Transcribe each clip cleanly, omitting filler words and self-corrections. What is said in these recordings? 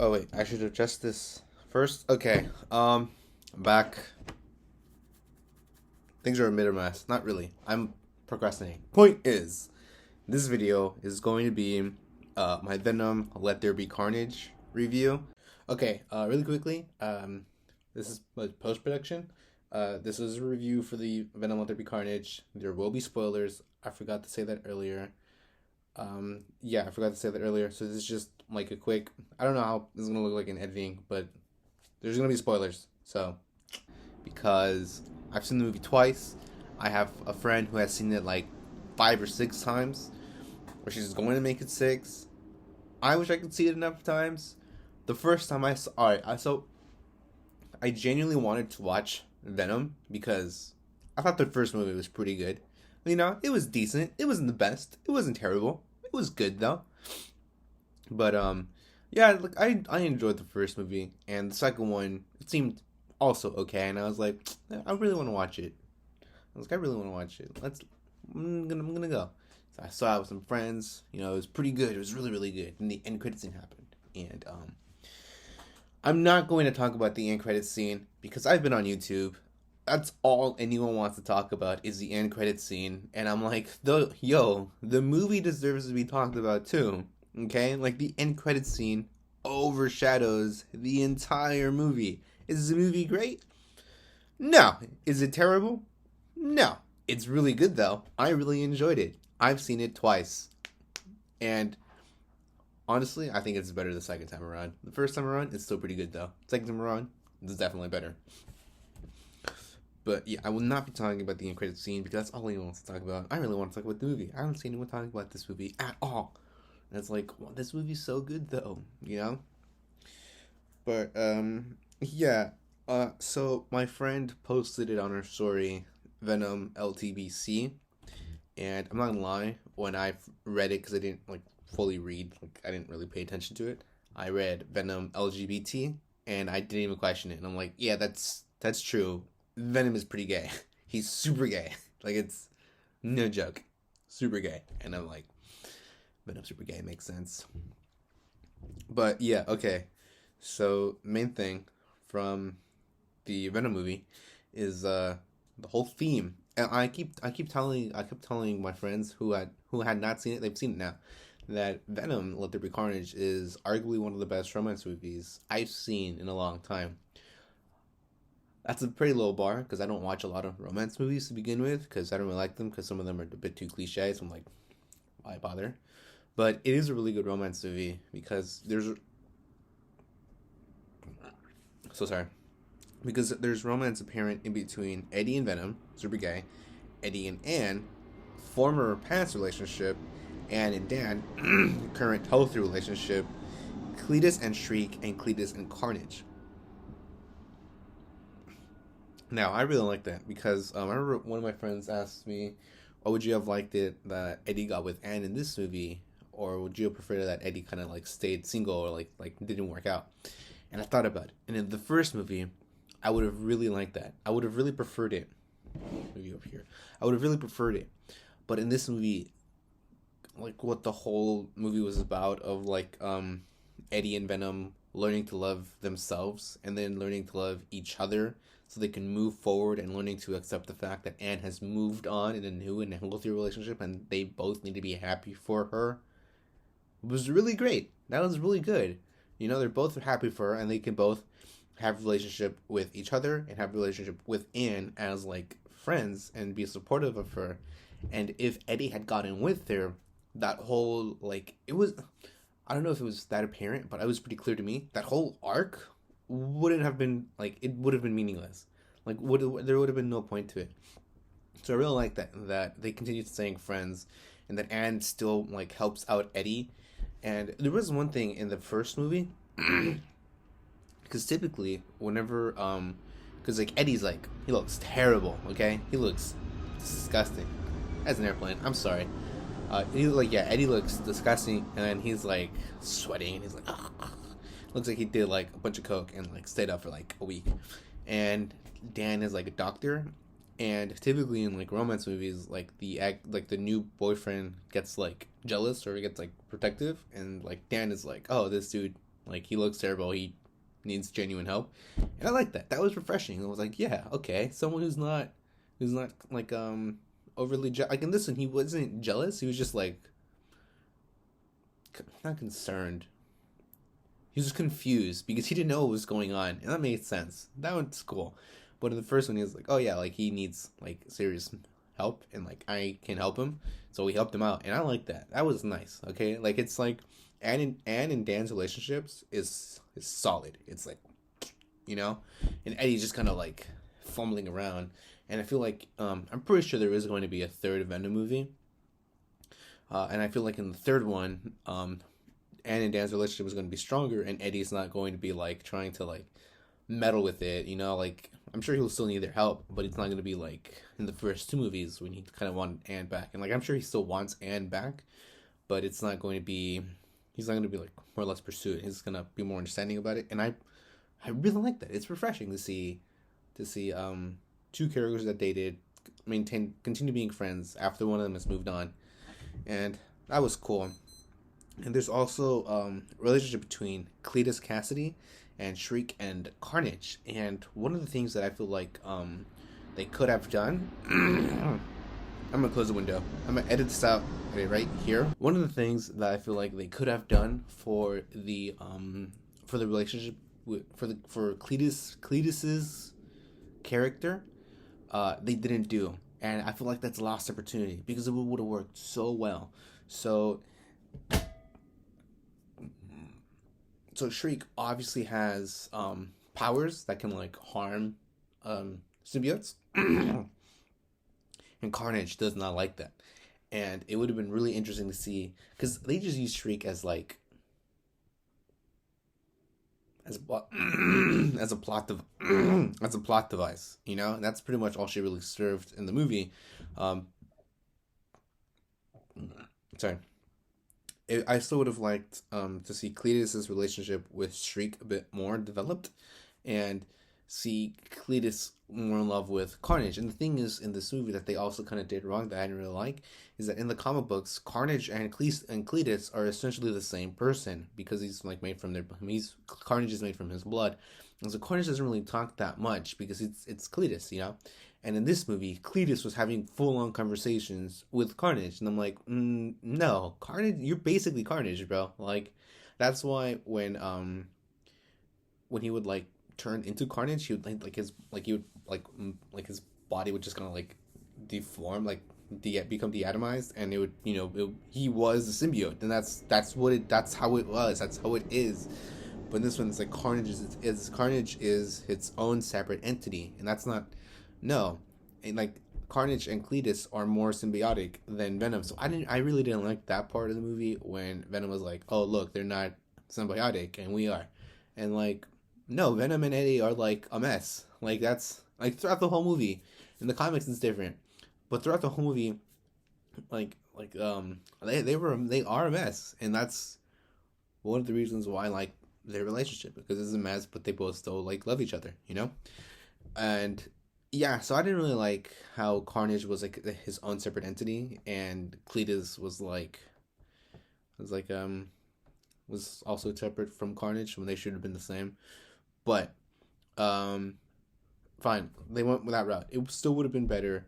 Oh wait, I should adjust this first. Okay. I'm back. Things are a bit of a mess. Not really. I'm procrastinating. Point is, this video is going to be my Venom Let There Be Carnage review. Okay, really quickly, this is post production. This is a review for the Venom Let There Be Carnage. There will be spoilers. I forgot to say that earlier. Yeah, I forgot to say that earlier. So this is just like a quick. I don't know how this is gonna look like in editing, but there's gonna be spoilers. So because I've seen the movie twice, I have a friend who has seen it like 5 or 6 times, or she's going to make it 6. I wish I could see it enough times. The first time I saw, I genuinely wanted to watch Venom because I thought the first movie was pretty good. You know, it was decent. It wasn't the best. It wasn't terrible. It was good though. But yeah, look, I enjoyed the first movie, and the second one it seemed also okay, and I was like, I really want to watch it. I really want to watch it. I'm gonna go. So I saw it with some friends. You know, it was pretty good. It was really really good. And the end credit scene happened, and I'm not going to talk about the end credit scene because I've been on YouTube. That's all anyone wants to talk about is the end credit scene, and I'm like, the movie deserves to be talked about too. Okay, like the end credit scene overshadows the entire movie. Is the movie great? No. Is it terrible? No. It's really good though. I really enjoyed it. I've seen it twice, and honestly, I think it's better the second time around. The first time around, it's still pretty good though. Second time around, it's definitely better. But yeah, I will not be talking about the end credit scene because that's all anyone wants to talk about. I really want to talk about the movie. I haven't seen anyone talking about this movie at all. And it's like, well, this movie's so good though, you know? But yeah. So my friend posted it on her story, Venom LTBC, and I'm not gonna lie, when I read it, because I didn't like fully read, like I didn't really pay attention to it. I read Venom LGBT, and I didn't even question it. And I'm like, yeah, that's true. Venom is pretty gay. He's super gay. Like, it's no joke. Super gay. And I'm like, Venom super gay makes sense. But yeah, okay. So main thing from the Venom movie is the whole theme. And I kept telling my friends who had not seen it, they've seen it now, that Venom Let There Be Carnage is arguably one of the best romance movies I've seen in a long time. That's a pretty low bar because I don't watch a lot of romance movies to begin with because I don't really like them because some of them are a bit too cliche. So I'm like, why bother? But it is a really good romance movie because there's romance apparent in between Eddie and Venom, super gay, Eddie and Anne, former past relationship, Anne and Dan, current healthy relationship, Cletus and Shriek, and Cletus and Carnage. Now, I really like that because I remember one of my friends asked me, "What would you have liked it that Eddie got with Anne in this movie, or would you have preferred that Eddie kind of like stayed single or like didn't work out?" And I thought about it, and in the first movie, I would have really liked that. I would have really preferred it. Maybe over here, I would have really preferred it, but in this movie, like what the whole movie was about of like Eddie and Venom learning to love themselves and then learning to love each other so they can move forward and learning to accept the fact that Anne has moved on in a new and healthy relationship and they both need to be happy for her. It was really great. That was really good. You know, they're both happy for her and they can both have a relationship with each other and have a relationship with Anne as like friends and be supportive of her. And if Eddie had gotten with her, that whole like it was I don't know if it was that apparent, but it was pretty clear to me. That whole arc wouldn't have been like it would have been meaningless. Like there would have been no point to it. So I really like that they continued staying friends, and that Anne still like helps out Eddie. And there was one thing in the first movie, because typically whenever because like Eddie's like he looks terrible. Okay, he looks disgusting as an airplane. I'm sorry. Eddie looks disgusting, and then he's like sweating, and he's like, looks like he did like a bunch of coke and like stayed up for like a week. And Dan is like a doctor, and typically in like romance movies, like the new boyfriend gets like jealous or gets like protective, and like Dan is like, oh, this dude Like, he looks terrible. He needs genuine help, and I like that. That was refreshing. I was like, yeah, okay, someone who's not like overly like in this one, he wasn't jealous. He was just like not concerned. He was just confused because he didn't know what was going on, and that made sense. That one's cool. But in the first one, he was like, "Oh yeah, like he needs like serious help, and like I can help him." So we helped him out, and I like that. That was nice. Okay, like it's like Anne and Dan's relationships is solid. It's like, you know, and Eddie's just kind of like fumbling around, and I feel like I'm pretty sure there is going to be a third Venom movie, and I feel like in the third one, Anne and Dan's relationship is going to be stronger, and Eddie's not going to be like trying to like meddle with it. You know, like I'm sure he'll still need their help, but it's not going to be like in the first two movies when he kind of wanted Anne back, and like I'm sure he still wants Anne back, but it's not going to be. He's not going to be like more or less pursue it. He's going to be more understanding about it, and I really like that. It's refreshing to see two characters that dated continue being friends after one of them has moved on, and that was cool. And there's also relationship between Cletus Cassidy and Shriek and Carnage. And one of the things that I feel like they could have done. I'm gonna close the window. I'm gonna edit this out right here. One of the things that I feel like they could have done for the relationship for Cletus's character, they didn't do, and I feel like that's a lost opportunity because it would have worked so well. So Shriek obviously has powers that can like harm symbiotes, and Carnage does not like that. And it would have been really interesting to see because they just use Shriek as like as a as a plot as a plot device, you know. And that's pretty much all she really served in the movie. Um, sorry. I still would have liked to see Cletus's relationship with Shriek a bit more developed, and see Cletus more in love with Carnage. And the thing is, in this movie, that they also kind of did wrong that I didn't really like is that in the comic books, Carnage and Cletus are essentially the same person because he's like made from their Carnage is made from his blood, and so Carnage doesn't really talk that much because it's Cletus, you know. And in this movie, Cletus was having full-on conversations with Carnage, and I'm like, no, Carnage, you're basically Carnage, bro. Like, that's why when he would like turn into Carnage, he would like his body would just kind of like deform, like become deatomized, and it would he was a symbiote, and that's how it was, that's how it is. But in this one, it's like Carnage is its own separate entity, and that's not. No, and like Carnage and Cletus are more symbiotic than Venom. So I really didn't like that part of the movie when Venom was like, "Oh, look, they're not symbiotic and we are." And like, no, Venom and Eddie are like a mess. Like that's like throughout the whole movie. In the comics it's different. But throughout the whole movie, they are a mess, and that's one of the reasons why I like their relationship, because it's a mess, but they both still like love each other, you know? And yeah, so I didn't really like how Carnage was like his own separate entity, and Cletus was also separate from Carnage when they should have been the same. But um, fine, they went with that route. It still would have been better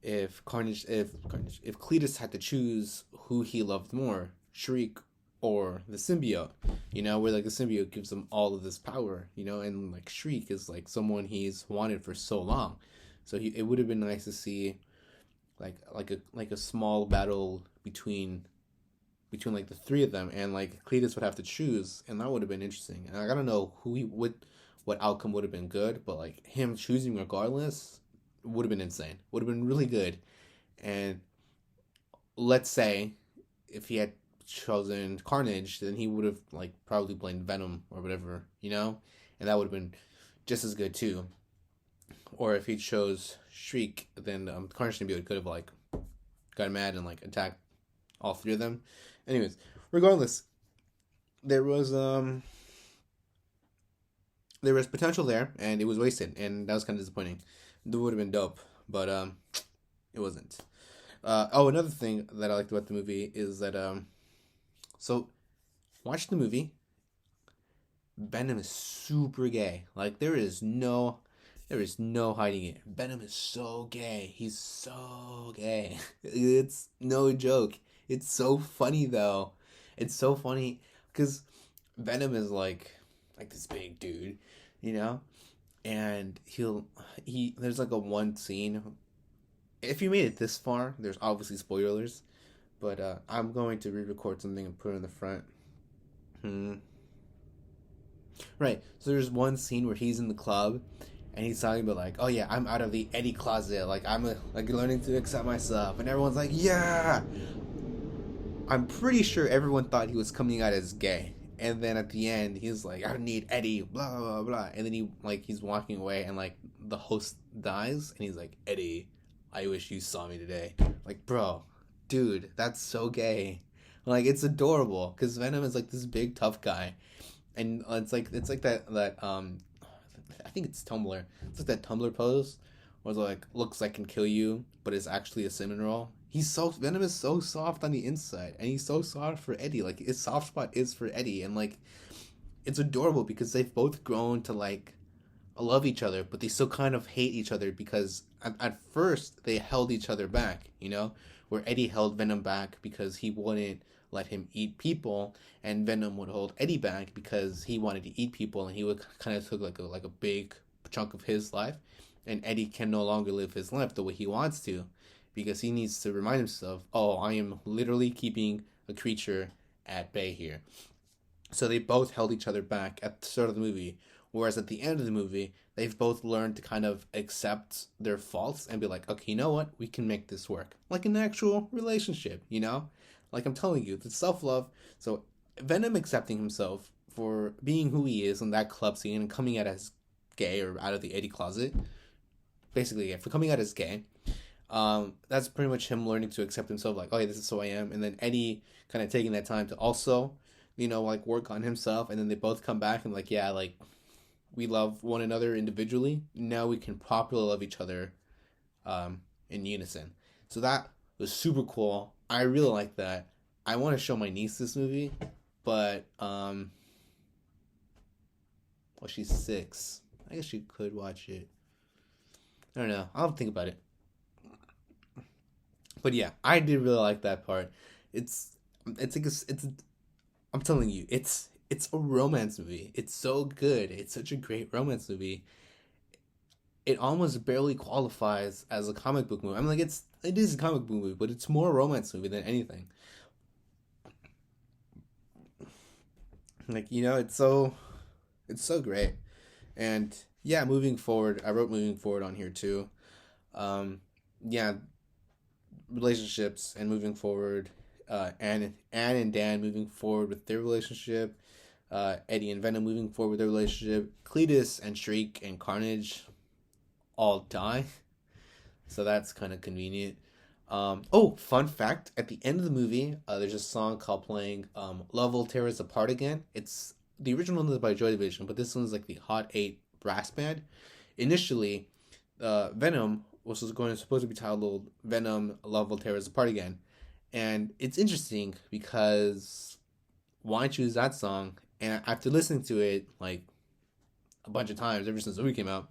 if if Cletus had to choose who he loved more, Shriek or the symbiote, you know, where like the symbiote gives him all of this power, you know, and like Shriek is like someone he's wanted for so long. So it would have been nice to see like a small battle between like the three of them, and like Cletus would have to choose, and that would have been interesting. And like, I don't know what outcome would have been good, but like him choosing regardless would have been insane. Would have been really good. And let's say if he had chosen Carnage, then he would have like probably blamed Venom or whatever, you know, and that would have been just as good too. Or if he chose Shriek, then Carnage symbiote could have like got mad and like attacked all three of them. Anyways, regardless, there was potential there, and it was wasted, and that was kind of disappointing. It would have been dope, but it wasn't. Another thing that I liked about the movie is that so watch the movie, Venom is super gay. Like there is no hiding it. Venom is so gay. He's so gay. It's no joke. It's so funny though. It's so funny because Venom is like this big dude, you know, and he there's like a one scene. If you made it this far, there's obviously spoilers, but I'm going to re-record something and put it in the front. Hmm. Right. So there's one scene where he's in the club and he's talking about like, oh yeah, I'm out of the Eddie closet. Like like learning to accept myself, and everyone's like, yeah. I'm pretty sure everyone thought he was coming out as gay. And then at the end, he's like, I don't need Eddie, blah blah blah. And then he's walking away, and like the host dies, and he's like, Eddie, I wish you saw me today. Like, bro, dude, that's so gay. Like, it's adorable because Venom is like this big tough guy, and it's like that I think it's Tumblr. It's like that Tumblr pose where it's like looks like can kill you, but it's actually a cinnamon roll. Venom is so soft on the inside, and he's so soft for Eddie. Like his soft spot is for Eddie, and like it's adorable because they've both grown to like love each other, but they still kind of hate each other because at first they held each other back. You know, where Eddie held Venom back because he wouldn't let him eat people, and Venom would hold Eddie back because he wanted to eat people, and he would kind of took like a big chunk of his life, and Eddie can no longer live his life the way he wants to, because he needs to remind himself, oh, I am literally keeping a creature at bay here. So they both held each other back at the start of the movie, whereas at the end of the movie, they've both learned to kind of accept their faults and be like, okay, you know what? We can make this work. Like an actual relationship, you know? Like I'm telling you, it's self-love. So Venom accepting himself for being who he is in that club scene and coming out as gay or out of the Eddie closet. Basically, yeah, for coming out as gay. That's pretty much him learning to accept himself, like, oh yeah, this is who I am. And then Eddie kind of taking that time to also, you know, like work on himself. And then they both come back and like, yeah, like we love one another individually. Now we can properly love each other in unison. So that was super cool. I really like that. I want to show my niece this movie, but well, she's 6. I guess she could watch it. I don't know. I'll think about it. But yeah, I did really like that part. I'm telling you, it's a romance movie. It's so good. It's such a great romance movie. It almost barely qualifies as a comic book movie. I'm like, it is a comic book movie, but it's more a romance movie than anything. Like, you know, it's so great. And yeah, moving forward, I wrote moving forward on here too. Yeah, relationships and moving forward. Anne and Dan moving forward with their relationship. Eddie and Venom moving forward with their relationship. Cletus and Shriek and Carnage all die. So that's kind of convenient. Oh, fun fact. At the end of the movie, there's a song called playing Love Will Tear Us Apart Again. It's the original one is by Joy Division, but this one's like the Hot 8 brass band. Initially, Venom was supposed to be titled Venom Love Will Tear Us Apart Again. And it's interesting because why choose that song? And after listening to it like a bunch of times ever since the movie came out,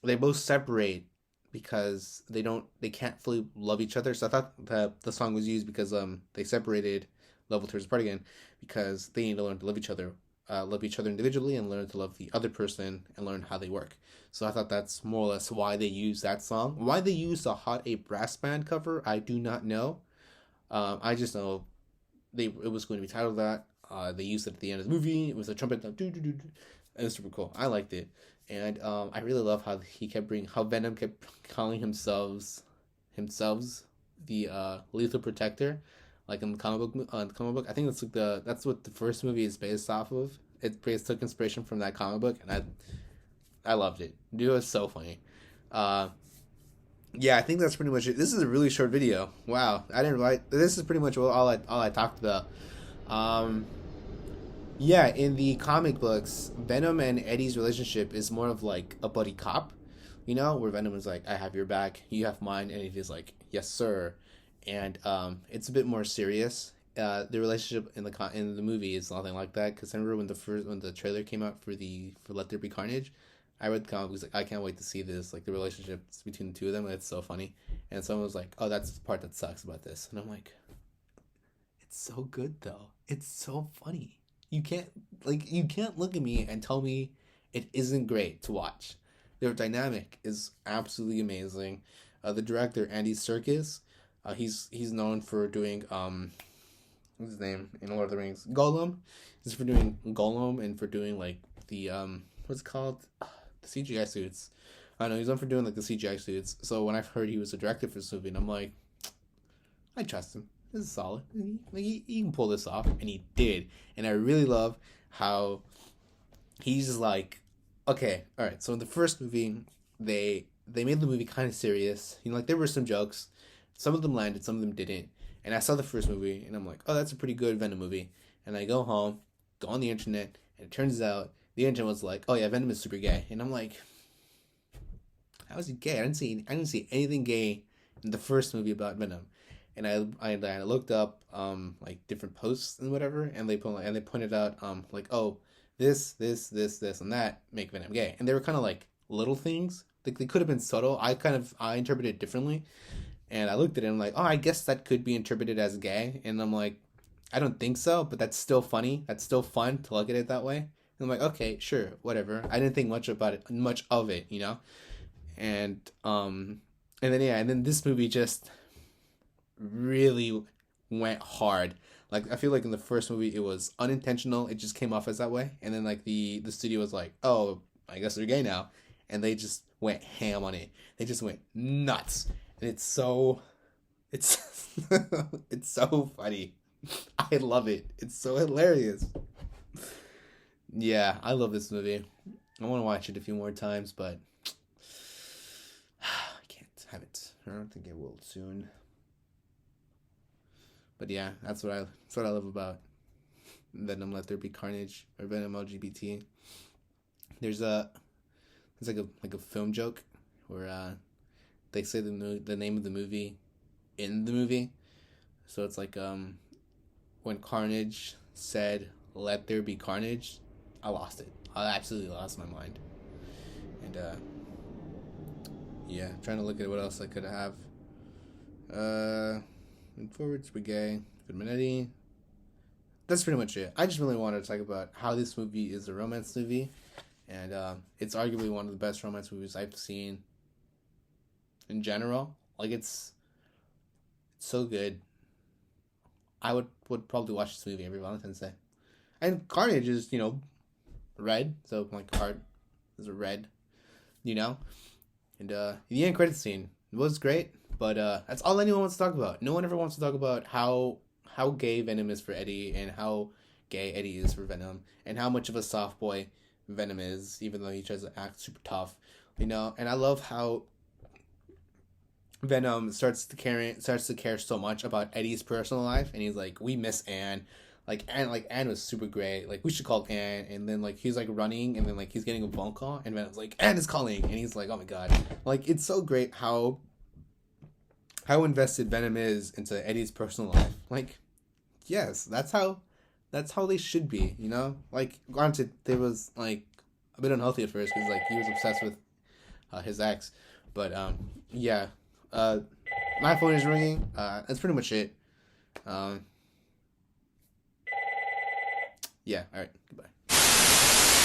they both separate because they can't fully love each other. So I thought that the song was used because they separated Love Will Tear Us Apart Again because they need to learn to love each other individually and learn to love the other person and learn how they work. So I thought that's more or less why they used that song. Why they used a Hot 8 brass band cover, I do not know. I just know it was going to be titled that. They used it at the end of the movie. It was a trumpet. It was super cool. I liked it. And I really love how how Venom kept calling himself the Lethal Protector, like in the comic book. I think that's what the first movie is based off of. Took inspiration from that comic book, and I loved it. Dude, it was so funny. Yeah, I think that's pretty much it. This is a really short video. Wow, I didn't write. This is pretty much all I talked about. Yeah, in the comic books, Venom and Eddie's relationship is more of like a buddy cop, you know, where Venom is like, I have your back, you have mine, and Eddie's like, yes, sir. And it's a bit more serious. the relationship in the movie is nothing like that. Because I remember when the trailer came out for Let There Be Carnage, I read the comic, was like, I can't wait to see this, like the relationships between the two of them. It's so funny. And someone was like, oh, that's the part that sucks about this, and I'm like, it's so good though. It's so funny. You can't look at me and tell me it isn't great to watch. Their dynamic is absolutely amazing. The director Andy Serkis, he's known for doing what's his name in Lord of the Rings, Gollum. He's for doing Gollum and for doing like the what's it called, the CGI suits. I know he's known for doing like the CGI suits. So when I've heard he was a director for this movie, and I'm like, I trust him. This is solid. He can pull this off, and he did. And I really love how he's just like, okay, all right. So in the first movie, they made the movie kind of serious. You know, like there were some jokes. Some of them landed, some of them didn't. And I saw the first movie, and I'm like, oh, that's a pretty good Venom movie. And I go home, go on the internet, and it turns out the internet was like, oh yeah, Venom is super gay. And I'm like, how is he gay? I didn't see anything gay in the first movie about Venom. And I looked up like different posts and whatever, and they pointed out like, oh, this and that make Venom gay, and they were kind of like little things. Like they could have been subtle. I interpreted it differently, and I looked at it and I'm like, oh, I guess that could be interpreted as gay, and I'm like, I don't think so, but that's still funny. That's still fun to look at it that way. And I'm like, okay, sure, whatever. I didn't think much of it, you know, and then this movie just really went hard. Like I feel like in the first movie it was unintentional, it just came off as that way, and then like the studio was like, oh, I guess they're gay now, and they just went ham on it. They just went nuts, and it's it's so funny. I love it. It's so hilarious. Yeah, I love this movie. I want to watch it a few more times, but I can't have it. I don't think I will soon. But yeah, that's what I love about Venom Let There Be Carnage, or Venom LGBT. There's like a film joke where they say the name of the movie in the movie. So it's like when Carnage said "Let there be carnage," I lost it. I absolutely lost my mind. And yeah, trying to look at what else I could have. And forwards, we're gay. Good. That's pretty much it. I just really wanted to talk about how this movie is a romance movie, and it's arguably one of the best romance movies I've seen in general. Like it's so good. I would probably watch this movie every Valentine's Day. And Carnage is, you know, red, so my heart is a red, you know. And the end credit scene was great. But that's all anyone wants to talk about. No one ever wants to talk about how gay Venom is for Eddie, and how gay Eddie is for Venom, and how much of a soft boy Venom is, even though he tries to act super tough, you know. And I love how Venom starts to care so much about Eddie's personal life, and he's like, we miss Anne. Anne was super great. Like, we should call Anne. And then like he's like running, and then like he's getting a phone call, and Venom's like, Anne is calling, and he's like, oh my god. Like, it's so great how invested Venom is into Eddie's personal life. Like, yes, that's how they should be, you know? Like, granted, they was, like, a bit unhealthy at first, because, like, he was obsessed with his ex. But, yeah. My phone is ringing. That's pretty much it. Yeah, alright, goodbye.